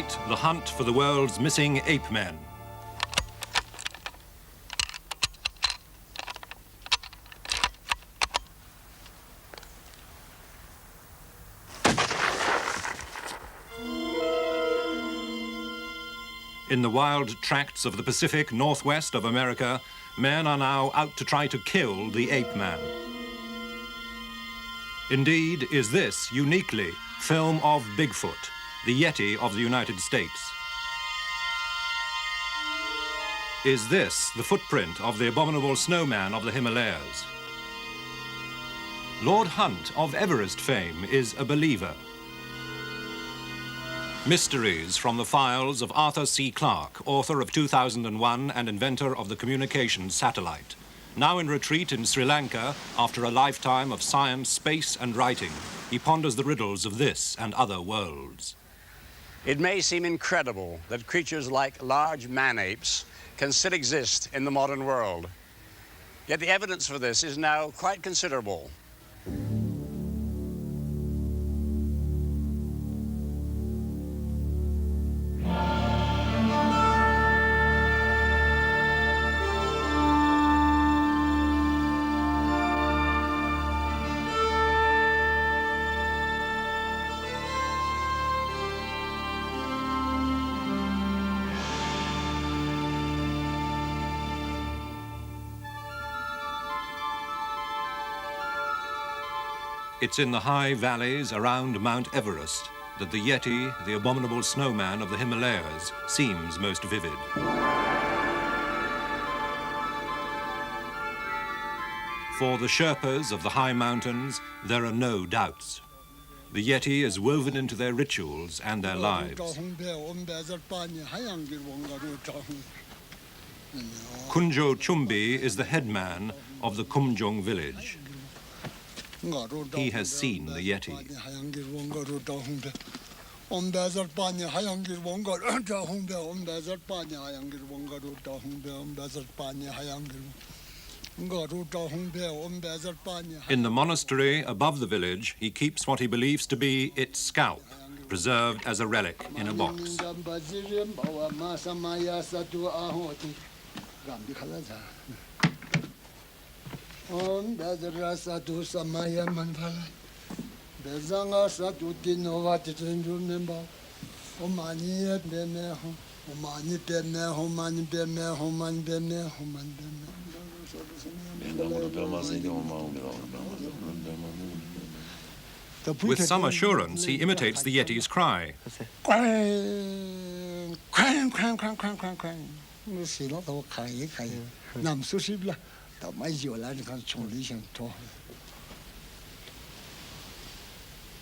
Tonight, the hunt for the world's missing ape men. In the wild tracts of the Pacific Northwest of America, men are now out to try to kill the ape man. Indeed, is this uniquely film of Bigfoot, the Yeti of the United States? Is this the footprint of the abominable snowman of the Himalayas? Lord Hunt of Everest fame is a believer. Mysteries from the files of Arthur C. Clarke, author of 2001 and inventor of the communications satellite. Now in retreat in Sri Lanka, after a lifetime of science, space and writing, he ponders the riddles of this and other worlds. It may seem incredible that creatures like large man-apes can still exist in the modern world. Yet the evidence for this is now quite considerable. It's in the high valleys around Mount Everest that the Yeti, the abominable snowman of the Himalayas, seems most vivid. For the Sherpas of the high mountains, there are no doubts. The Yeti is woven into their rituals and their lives. Kunjo Chumbi is the headman of the Kumjong village. He has seen the Yeti. In the monastery above the village, he keeps what he believes to be its scalp, preserved as a relic in a box. With some assurance, he imitates the Yeti's cry.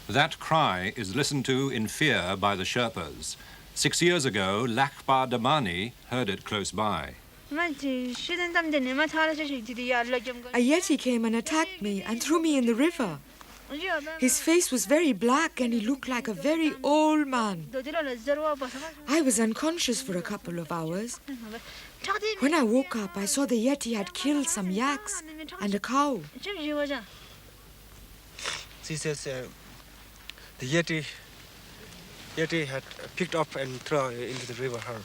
That cry is listened to in fear by the Sherpas. 6 years ago, Lakpa Damani heard it close by. A Yeti came and attacked me and threw me in the river. His face was very black and he looked like a very old man. I was unconscious for a couple of hours. When I woke up, I saw the Yeti had killed some yaks and a cow. She says the Yeti had picked up and thrown into the river her.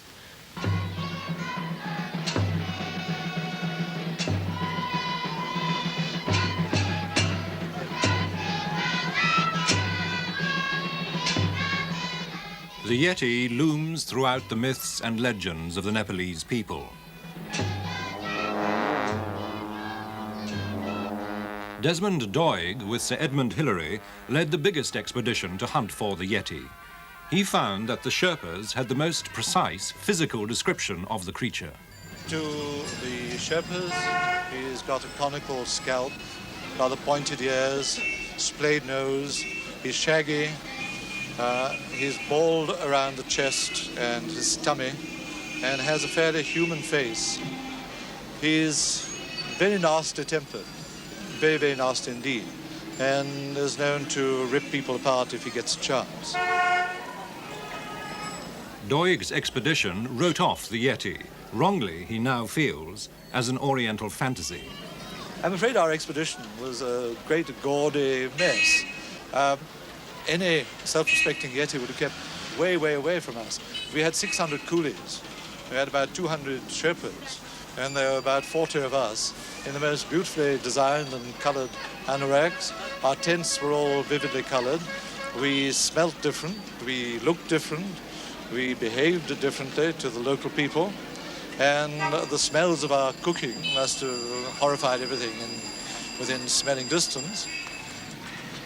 The Yeti looms throughout the myths and legends of the Nepalese people. Desmond Doig, with Sir Edmund Hillary, led the biggest expedition to hunt for the Yeti. He found that the Sherpas had the most precise physical description of the creature. To the Sherpas, he's got a conical scalp, rather pointed ears, splayed nose, he's shaggy, he's bald around the chest and his tummy, and has a fairly human face. He's very nasty tempered, very, very nasty indeed, and is known to rip people apart if he gets a chance. Doig's expedition wrote off the Yeti, wrongly he now feels, as an Oriental fantasy. I'm afraid our expedition was a great gaudy mess. Any self-respecting Yeti would have kept way, way away from us. We had 600 coolies. We had about 200 Sherpas, and there were about 40 of us in the most beautifully designed and colored anoraks. Our tents were all vividly colored. We smelt different, we looked different, we behaved differently to the local people, and the smells of our cooking must have horrified everything within smelling distance.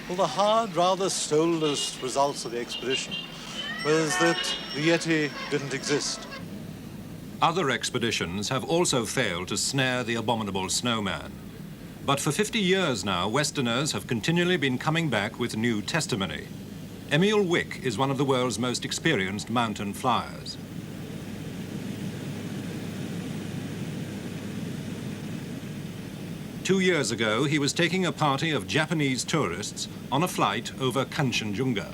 Well, the hard, rather soulless results of the expedition was that the Yeti didn't exist. Other expeditions have also failed to snare the abominable snowman. But for 50 years now, Westerners have continually been coming back with new testimony. Emil Wick is one of the world's most experienced mountain flyers. Two years ago, he was taking a party of Japanese tourists on a flight over Kanchenjunga.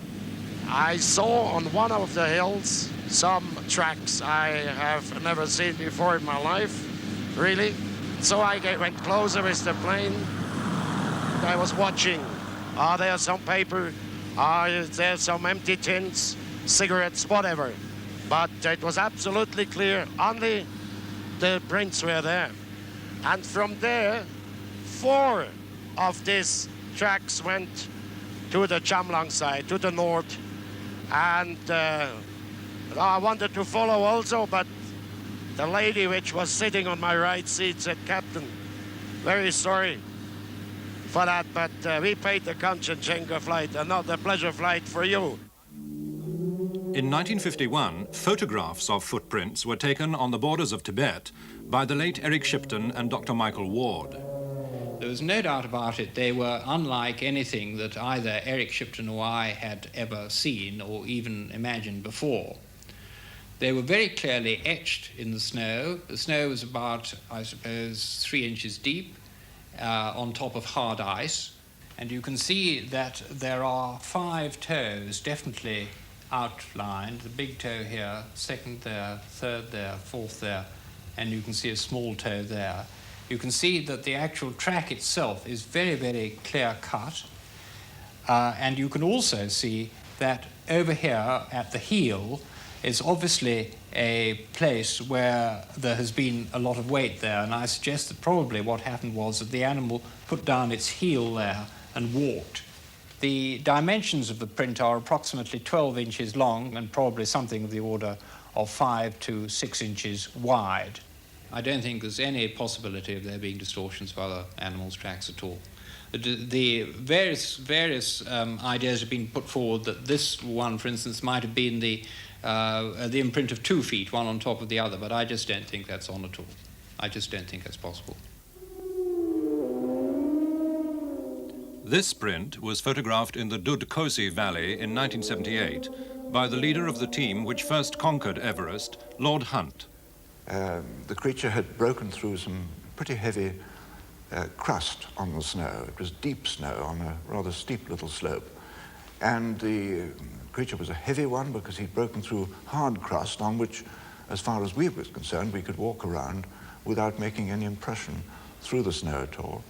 I saw on one of the hills some tracks I have never seen before in my life, really. So I went closer with the plane. I was watching. Are there some paper? Are there some empty tins, cigarettes, whatever? But it was absolutely clear. Only the prints were there. And from there, 4 of these tracks went to the Chamlang side, to the north. And I wanted to follow also, but the lady which was sitting on my right seat said, "Captain, very sorry for that, but we paid the Kanchenjunga flight and not the pleasure flight for you." In 1951, photographs of footprints were taken on the borders of Tibet by the late Eric Shipton and Dr. Michael Ward. There was no doubt about it. They were unlike anything that either Eric Shipton or I had ever seen or even imagined before. They were very clearly etched in the snow. The snow was about, I suppose, 3 inches deep on top of hard ice. And you can see that there are 5 toes definitely outlined. The big toe here, second there, third there, fourth there, and you can see a small toe there. You can see that the actual track itself is very, very clear cut. And you can also see that over here at the heel is obviously a place where there has been a lot of weight there. And I suggest that probably what happened was that the animal put down its heel there and walked. The dimensions of the print are approximately 12 inches long and probably something of the order of 5 to 6 inches wide. I don't think there's any possibility of there being distortions of other animals' tracks at all. The various ideas have been put forward that this one, for instance, might have been the imprint of 2 feet, one on top of the other, but I just don't think that's on at all. I just don't think that's possible. This print was photographed in the Dudkosi Valley in 1978 by the leader of the team which first conquered Everest, Lord Hunt. The creature had broken through some pretty heavy crust on the snow. It was deep snow on a rather steep little slope. And the creature was a heavy one because he'd broken through hard crust on which, as far as we were concerned, we could walk around without making any impression through the snow at all.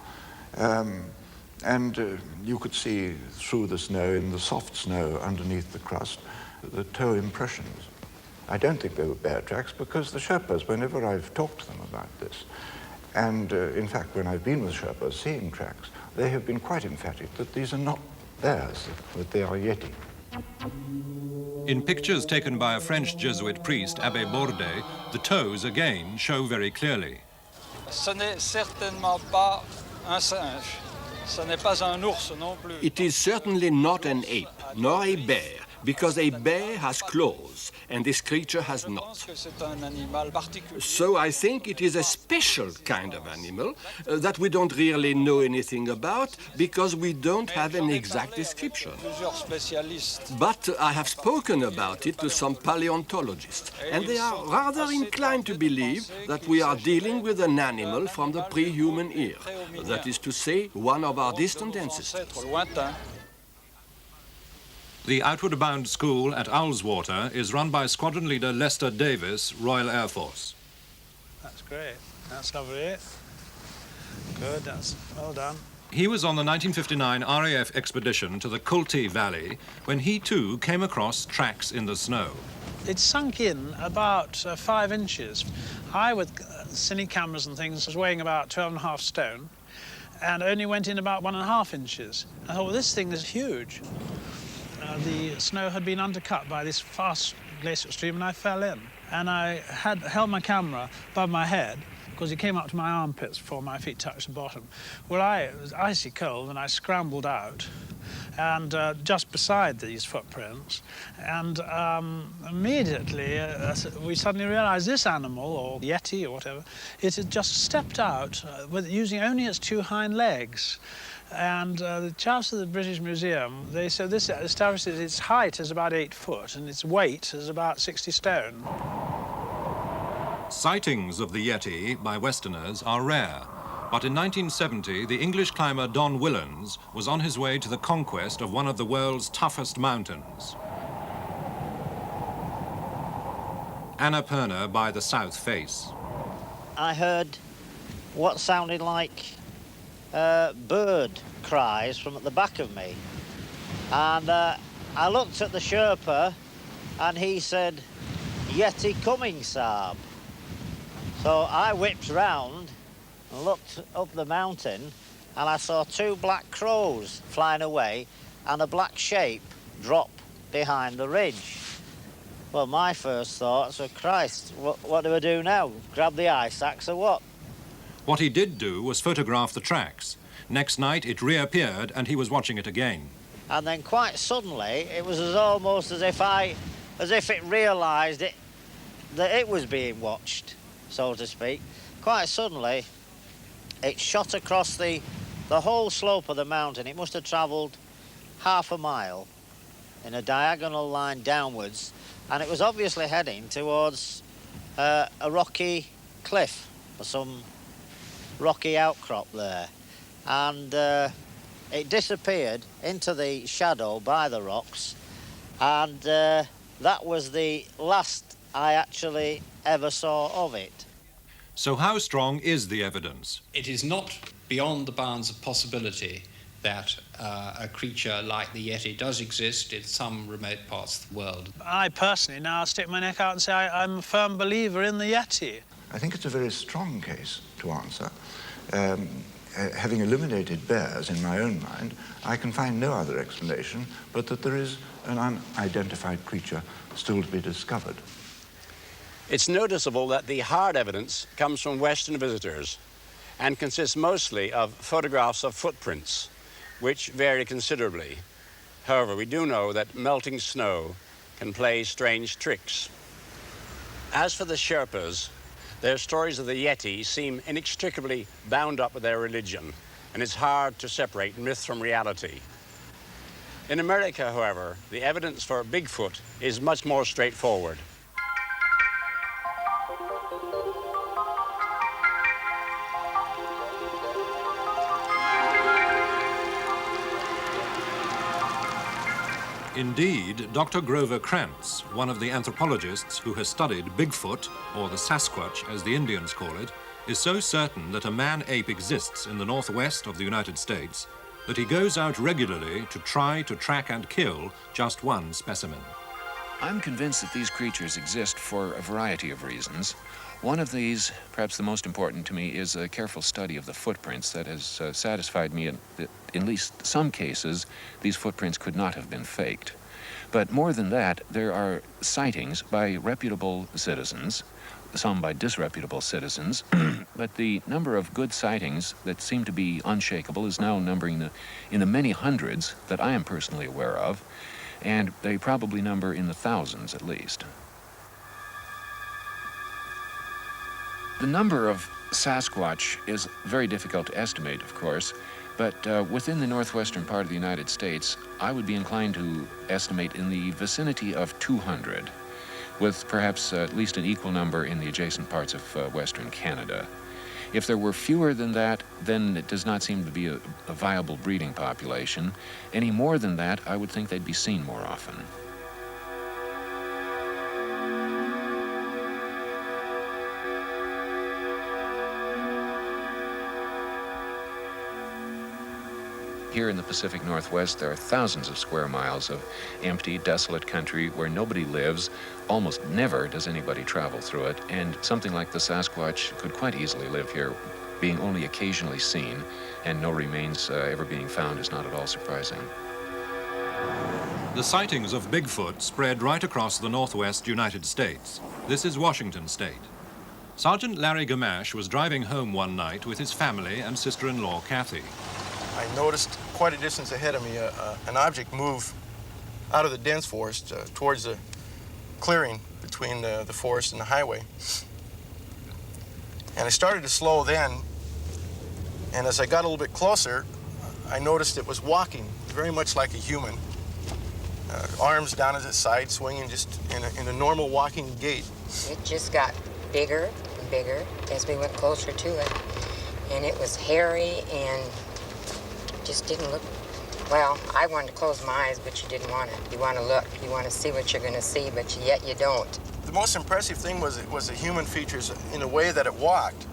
You could see through the snow, in the soft snow underneath the crust, the toe impressions. I don't think they were bear tracks because the Sherpas, whenever I've talked to them about this, and in fact when I've been with Sherpas seeing tracks, they have been quite emphatic that these are not bears, that they are Yeti. In pictures taken by a French Jesuit priest, Abbé Bourdet, the toes again show very clearly. Ce n'est certainement pas un singe. Ce n'est pas un ours non plus. It is certainly not an ape, nor a bear, because a bear has claws, and this creature has not. So I think it is a special kind of animal that we don't really know anything about because we don't have an exact description. But I have spoken about it to some paleontologists, and they are rather inclined to believe that we are dealing with an animal from the pre-human era, that is to say, one of our distant ancestors. The Outward Bound School at Ullswater is run by Squadron Leader Lester Davis, Royal Air Force. That's great. That's lovely. Good, that's well done. He was on the 1959 RAF expedition to the Kulti Valley when he too came across tracks in the snow. It sunk in about 5 inches. I, with cine cameras and things, was weighing about 12.5 stone and only went in about 1.5 inches. I thought, well, this thing is huge. The snow had been undercut by this fast glacial stream and I fell in. And I had held my camera above my head because it came up to my armpits before my feet touched the bottom. Well, it was icy cold and I scrambled out and just beside these footprints, and immediately we suddenly realized this animal, or Yeti or whatever, it had just stepped out with using only its 2 hind legs. And the chaps at the British Museum, they said this establishes its height is about 8 foot and its weight is about 60 stone. Sightings of the Yeti by Westerners are rare, but in 1970 the English climber Don Willans was on his way to the conquest of one of the world's toughest mountains. Annapurna by the south face. I heard what sounded like bird cries from at the back of me, and I looked at the Sherpa and he said, "Yeti coming, Saab." So I whipped round and looked up the mountain and I saw 2 black crows flying away and a black shape drop behind the ridge. Well, my first thoughts were, Christ, what do I do now? Grab the ice axe or what? What he did do was photograph the tracks. Next night it reappeared and he was watching it again. And then quite suddenly it was almost as if it realised that it was being watched, so to speak. Quite suddenly it shot across the whole slope of the mountain. It must have travelled half a mile in a diagonal line downwards, and it was obviously heading towards a rocky cliff or some rocky outcrop there. And it disappeared into the shadow by the rocks, and that was the last I actually ever saw of it. So how strong is the evidence? It is not beyond the bounds of possibility that a creature like the Yeti does exist in some remote parts of the world. I personally now stick my neck out and say I'm a firm believer in the Yeti. I think it's a very strong case to answer. Having eliminated bears in my own mind, I can find no other explanation but that there is an unidentified creature still to be discovered. It's noticeable that the hard evidence comes from Western visitors and consists mostly of photographs of footprints, which vary considerably. However, we do know that melting snow can play strange tricks. As for the Sherpas, their stories of the Yeti seem inextricably bound up with their religion, and it's hard to separate myth from reality. In America, however, the evidence for Bigfoot is much more straightforward. Indeed, Dr. Grover Krantz, one of the anthropologists who has studied Bigfoot, or the Sasquatch as the Indians call it, is so certain that a man-ape exists in the northwest of the United States that he goes out regularly to try to track and kill just one specimen. I'm convinced that these creatures exist for a variety of reasons. One of these, perhaps the most important to me, is a careful study of the footprints that has satisfied me that in at least some cases these footprints could not have been faked. But more than that, there are sightings by reputable citizens, some by disreputable citizens, but the number of good sightings that seem to be unshakable is now numbering in the many hundreds that I am personally aware of, and they probably number in the thousands at least. The number of Sasquatch is very difficult to estimate, of course, but within the northwestern part of the United States, I would be inclined to estimate in the vicinity of 200, with perhaps at least an equal number in the adjacent parts of western Canada. If there were fewer than that, then it does not seem to be a viable breeding population. Any more than that, I would think they'd be seen more often. Here in the Pacific Northwest, there are thousands of square miles of empty, desolate country where nobody lives. Almost never does anybody travel through it, and something like the Sasquatch could quite easily live here, being only occasionally seen, and no remains ever being found is not at all surprising. The sightings of Bigfoot spread right across the northwest United States. This is Washington State. Sergeant Larry Gamache was driving home one night with his family and sister-in-law Kathy. I noticed quite a distance ahead of me an object move out of the dense forest towards the clearing between the forest and the highway. And I started to slow then, and as I got a little bit closer, I noticed it was walking very much like a human. Arms down at its side, swinging just in a normal walking gait. It just got bigger and bigger as we went closer to it. And it was hairy and just didn't look, well, I wanted to close my eyes, but you didn't want to. You want to look, you want to see what you're going to see, but yet you don't. The most impressive thing was the human features in the way that it walked.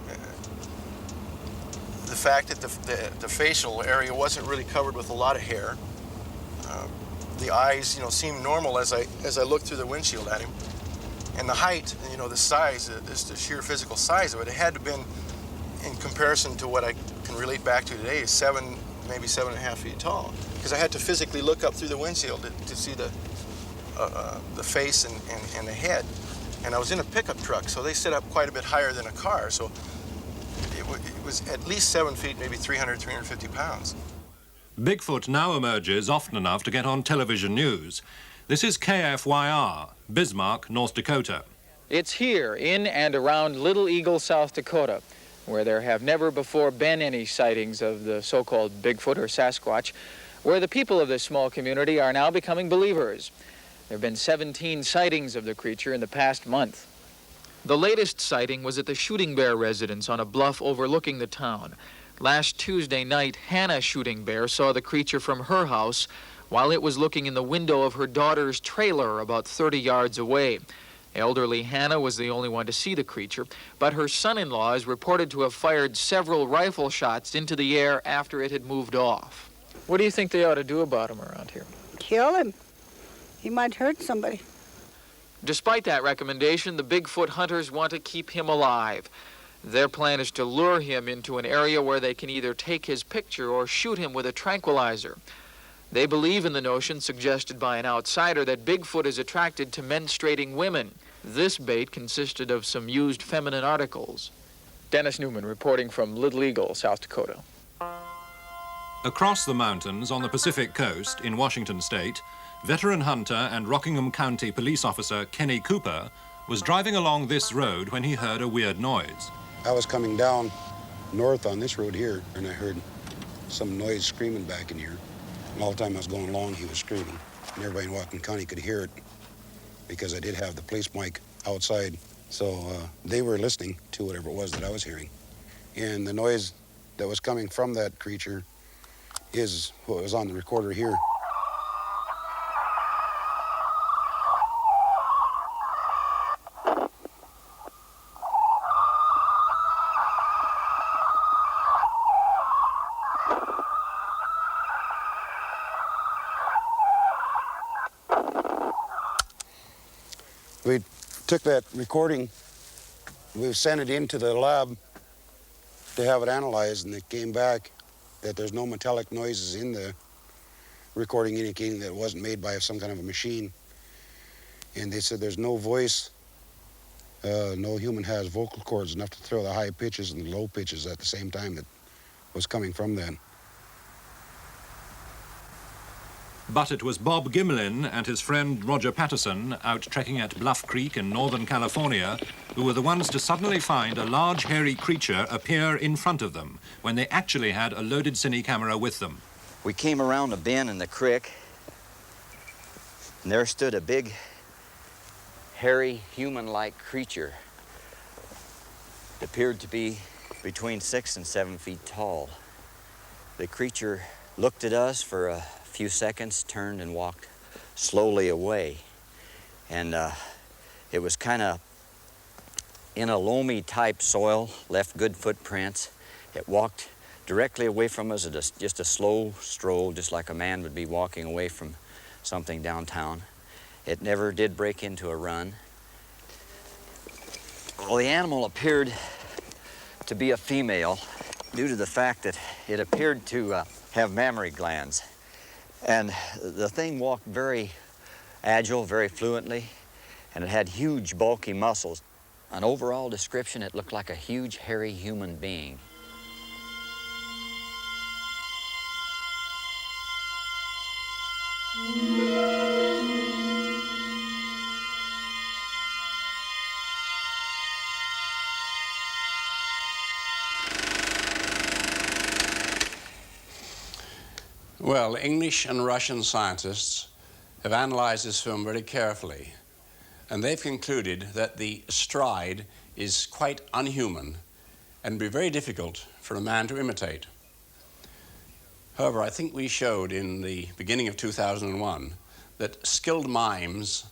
The fact that the facial area wasn't really covered with a lot of hair. The eyes, you know, seemed normal as I looked through the windshield at him. And the height, you know, the size, the sheer physical size of it, it had to have been, in comparison to what I can relate back to today, maybe 7.5 feet tall. Because I had to physically look up through the windshield to see the face and the head. And I was in a pickup truck, so they sit up quite a bit higher than a car. So it was at least 7 feet, maybe 300, 350 pounds. Bigfoot now emerges often enough to get on television news. This is KFYR, Bismarck, North Dakota. It's here, in and around Little Eagle, South Dakota, where there have never before been any sightings of the so-called Bigfoot or Sasquatch, where the people of this small community are now becoming believers. There have been 17 sightings of the creature in the past month. The latest sighting was at the Shooting Bear residence on a bluff overlooking the town. Last Tuesday night, Hannah Shooting Bear saw the creature from her house while it was looking in the window of her daughter's trailer about 30 yards away. Elderly Hannah was the only one to see the creature, but her son-in-law is reported to have fired several rifle shots into the air after it had moved off. What do you think they ought to do about him around here? Kill him. He might hurt somebody. Despite that recommendation, the Bigfoot hunters want to keep him alive. Their plan is to lure him into an area where they can either take his picture or shoot him with a tranquilizer. They believe in the notion suggested by an outsider that Bigfoot is attracted to menstruating women. This bait consisted of some used feminine articles. Dennis Newman reporting from Little Eagle, South Dakota. Across the mountains on the Pacific coast in Washington State, veteran hunter and Rockingham County police officer Kenny Cooper was driving along this road when he heard a weird noise. I was coming down north on this road here, and I heard some noise screaming back in here. And all the time I was going along, he was screaming. And everybody in Whatcom County could hear it because I did have the police mic outside. So they were listening to whatever it was that I was hearing. And the noise that was coming from that creature is what was on the recorder here. We took that recording, we sent it into the lab to have it analyzed, and it came back that there's no metallic noises in the recording, indicating that it wasn't made by some kind of a machine. And they said there's no voice, no human has vocal cords enough to throw the high pitches and the low pitches at the same time that was coming from that. But it was Bob Gimlin and his friend Roger Patterson out trekking at Bluff Creek in Northern California who were the ones to suddenly find a large hairy creature appear in front of them when they actually had a loaded cine camera with them. We came around a bend in the creek, and there stood a big, hairy, human-like creature. It appeared to be between 6 and 7 feet tall. The creature looked at us for a few seconds, turned and walked slowly away. And it was kind of in a loamy type soil, left good footprints. It walked directly away from us at just a slow stroll, just like a man would be walking away from something downtown. It never did break into a run. Well, the animal appeared to be a female due to the fact that it appeared to have mammary glands. And the thing walked very agile, very fluently, and it had huge, bulky muscles. An overall description, it looked like a huge, hairy human being. Well, English and Russian scientists have analyzed this film very carefully, and they've concluded that the stride is quite unhuman and be very difficult for a man to imitate. However, I think we showed in the beginning of 2001 that skilled mimes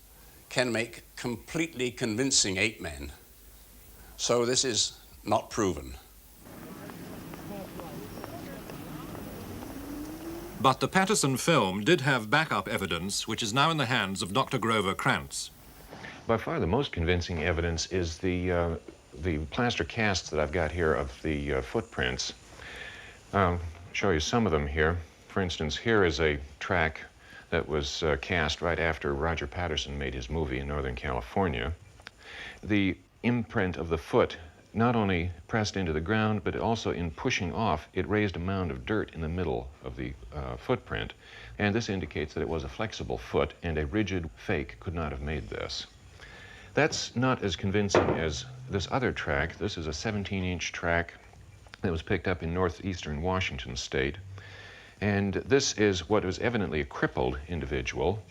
can make completely convincing ape men. So this is not proven. But the Patterson film did have backup evidence, which is now in the hands of Dr. Grover Krantz. By far the most convincing evidence is the plaster casts that I've got here of the footprints. I'll show you some of them here. For instance, here is a track that was cast right after Roger Patterson made his movie in Northern California. The imprint of the foot not only pressed into the ground, but also in pushing off, it raised a mound of dirt in the middle of the footprint. And this indicates that it was a flexible foot, and a rigid fake could not have made this. That's not as convincing as this other track. This is a 17-inch track that was picked up in northeastern Washington state. And this is what was evidently a crippled individual,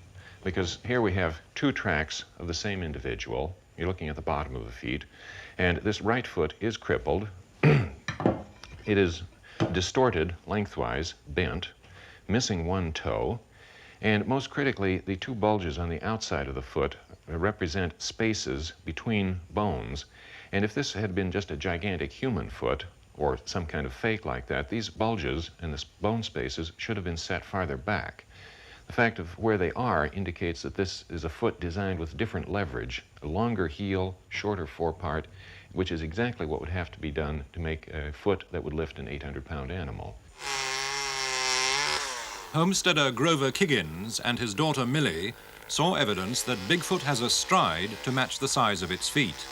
because here we have two tracks of the same individual. You're looking at the bottom of the feet. And this right foot is crippled. It is distorted lengthwise, bent, missing one toe. And most critically, the two bulges on the outside of the foot represent spaces between bones. And if this had been just a gigantic human foot, or some kind of fake like that, these bulges and the bone spaces should have been set farther back. The fact of where they are indicates that this is a foot designed with different leverage, a longer heel, shorter forepart, which is exactly what would have to be done to make a foot that would lift an 800-pound animal. Homesteader Grover Kiggins and his daughter Millie saw evidence that Bigfoot has a stride to match the size of its feet.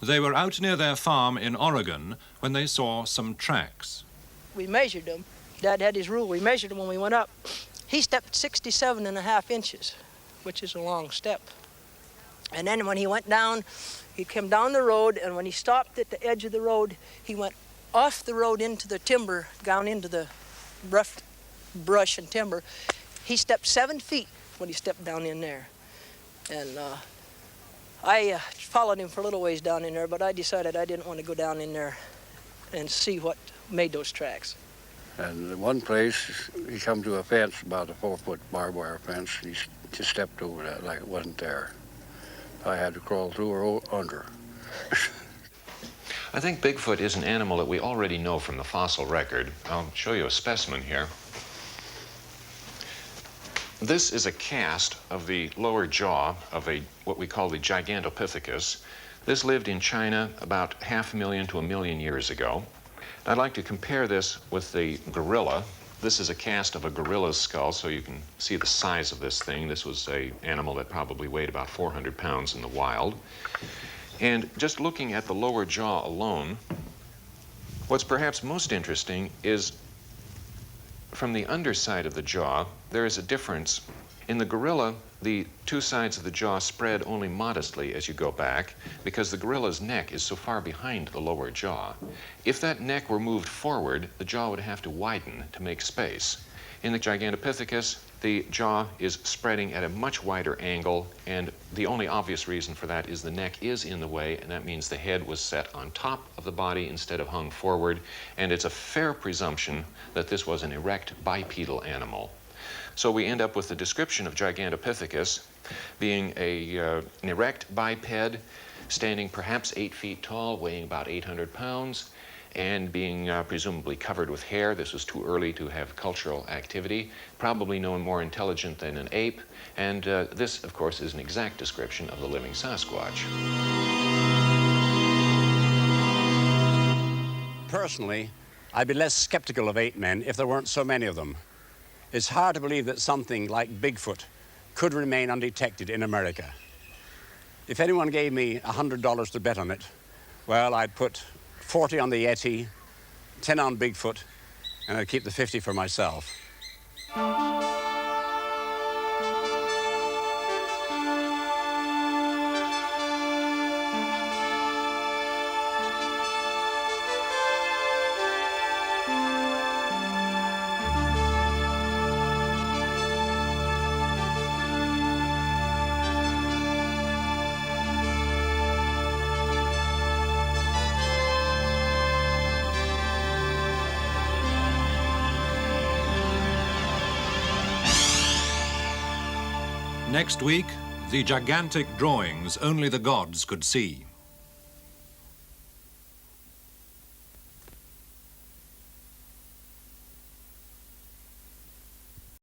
They were out near their farm in Oregon when they saw some tracks. We measured them. Dad had his rule. We measured them when we went up. He stepped 67.5 inches, which is a long step. And then when he went down, he came down the road, and when he stopped at the edge of the road, he went off the road into the timber, down into the rough brush and timber. He stepped 7 feet when he stepped down in there. And I followed him for a little ways down in there, but I decided I didn't want to go down in there and see what made those tracks. And in one place, he come to a fence, about a 4-foot barbed wire fence. He just stepped over that like it wasn't there. I had to crawl through or under. I think Bigfoot is an animal that we already know from the fossil record. I'll show you a specimen here. This is a cast of the lower jaw of what we call the Gigantopithecus. This lived in China about 500,000 to 1 million years ago. I'd like to compare this with the gorilla. This is a cast of a gorilla's skull, so you can see the size of this thing. This was an animal that probably weighed about 400 pounds in the wild. And just looking at the lower jaw alone, what's perhaps most interesting is from the underside of the jaw, there is a difference. In the gorilla, the two sides of the jaw spread only modestly as you go back because the gorilla's neck is so far behind the lower jaw. If that neck were moved forward, the jaw would have to widen to make space. In the Gigantopithecus, the jaw is spreading at a much wider angle, and the only obvious reason for that is the neck is in the way, and that means the head was set on top of the body instead of hung forward, and it's a fair presumption that this was an erect bipedal animal. So we end up with the description of Gigantopithecus being an erect biped, standing perhaps 8 feet tall, weighing about 800 pounds, and being presumably covered with hair. This was too early to have cultural activity, probably no more intelligent than an ape, and this, of course, is an exact description of the living Sasquatch. Personally, I'd be less skeptical of ape men if there weren't so many of them. It's hard to believe that something like Bigfoot could remain undetected in America. If anyone gave me $100 to bet on it, well, I'd put 40 on the Yeti, 10 on Bigfoot, and I'd keep the 50 for myself. Next week, the gigantic drawings only the gods could see.